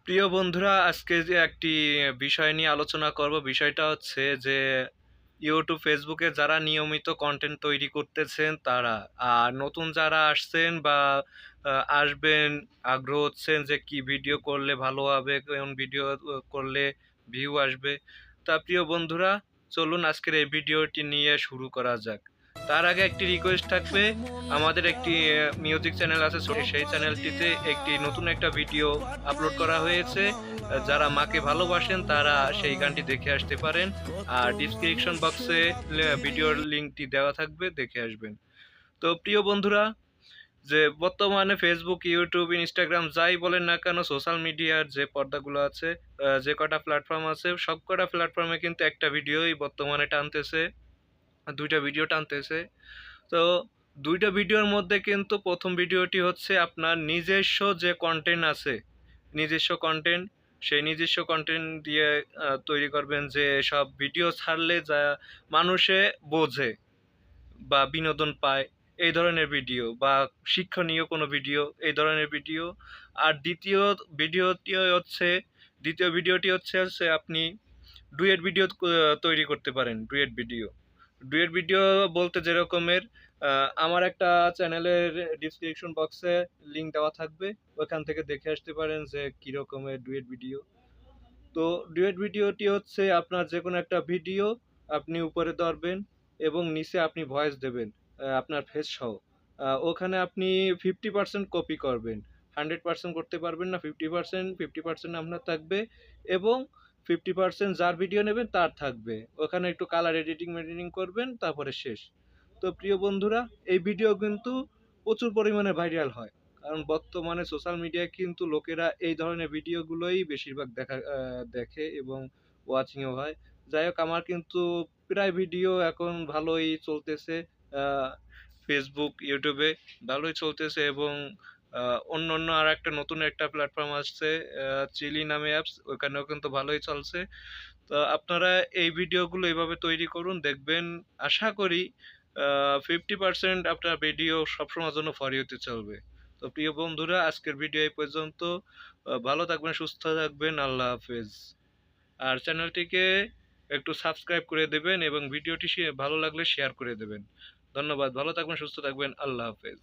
প্রিয় বন্ধুরা, আজকে যে একটি বিষয় নিয়ে আলোচনা করব, বিষয়টা হচ্ছে যে ইউটিউব, ফেসবুকে যারা নিয়মিত কন্টেন্ট তৈরি করতেছেন তারা, আর নতুন যারা আসছেন বা আসবেন, আগ্রহ হচ্ছেন যে কি ভিডিও করলে ভালো হবে, কোন ভিডিও করলে ভিউ আসবে। তা প্রিয় বন্ধুরা, চলুন আজকের এই ভিডিওটি নিয়ে শুরু করা যাক। তার আগে একটি রিকোয়েস্ট থাকবে, আমাদের একটি মিউজিক চ্যানেল আছে ছোট, সেই চ্যানেলটিতে একটি নতুন একটা ভিডিও আপলোড করা হয়েছে। যারা মাকে ভালোবাসেন তারা সেই গানটি দেখে আসতে পারেন। আর ডিসক্রিপশন বক্সে ভিডিওর লিঙ্কটি দেওয়া থাকবে, দেখে আসবেন। তো প্রিয় বন্ধুরা, যে বর্তমানে ফেসবুক, ইউটিউব, ইনস্টাগ্রাম যাই বলেন না কেন, সোশ্যাল মিডিয়ার যে পর্দাগুলো আছে, যে কটা প্ল্যাটফর্ম আছে, সব কটা প্ল্যাটফর্মে কিন্তু একটা ভিডিওই বর্তমানে টানতেছে, ২টা ভিডিও টানতেছে। তো ২টা ভিডিওর মধ্যে কিন্তু ১ম ভিডিওটি হচ্ছে আপনার নিজস্ব যে কনটেন্ট আছে, নিজস্ব কনটেন্ট, সেই নিজস্ব কনটেন্ট দিয়ে তৈরি করবেন, যে সব ভিডিও ছাড়লে যা মানুষে বোঝে বা বিনোদন পায়, এই ধরনের ভিডিও, বা শিক্ষণীয় কোনো ভিডিও, এই ধরনের ভিডিও। আর দ্বিতীয় ভিডিওটি হচ্ছে আপনি ডুয়েট ভিডিও তৈরি করতে পারেন। ডুয়েট ভিডিও বলতে যেরকমের, আমার একটা চ্যানেলের ডিসক্রিপশন বক্সে লিঙ্ক দেওয়া থাকবে, ওখান থেকে দেখে আসতে পারেন যে কী রকমের ডুয়েট ভিডিও। তো ডুয়েট ভিডিওটি হচ্ছে আপনার যেকোনো একটা ভিডিও আপনি উপরে ধরবেন এবং নিচে আপনি ভয়েস দেবেন, আপনার ফেস সহ। ওখানে আপনি 50% কপি করবেন। 100% করতে পারবেন না, 50%, 50% আপনার থাকবে এবং 50% যার ভিডিও নেবেন তার থাকবে। ওখানে একটু কালার এডিটিং করবেন, তারপরে শেষ। তো প্রিয় বন্ধুরা, এই ভিডিও কিন্তু প্রচুর পরিমাণে ভাইরাল হয়। কারণ বর্তমানে সোশ্যাল মিডিয়ায় কিন্তু লোকেরা এই ধরনের ভিডিওগুলোই বেশিরভাগ দেখে এবং ওয়াচিংও হয়। যাই হোক, আমার কিন্তু প্রায় ভিডিও এখন ভালোই চলতেছে। আ Facebook, YouTube এ ভালোই চলতেছে এবং অন্যান্য আরেকটা নতুন একটা প্ল্যাটফর্ম আসছে, চিলি নামে অ্যাপস, ওখানেও কিন্তু ভালোই চলছে। তো আপনারা এই ভিডিওগুলো এভাবে তৈরি করুন, দেখবেন আশা করি 50% আপনার ভিডিও সবসময়ের জন্য ফর ইউ তে চলবে। তো প্রিয় বন্ধুরা, আজকের ভিডিও এই পর্যন্ত। ভালো থাকবেন, সুস্থ থাকবেন। আল্লাহ হাফেজ। আর চ্যানেলটিকে একটু সাবস্ক্রাইব করে দেবেন এবং ভিডিওটি ভালো লাগলে শেয়ার করে দেবেন। ধন্যবাদ। ভালো থাকবেন, সুস্থ থাকবেন। আল্লাহ হাফেজ।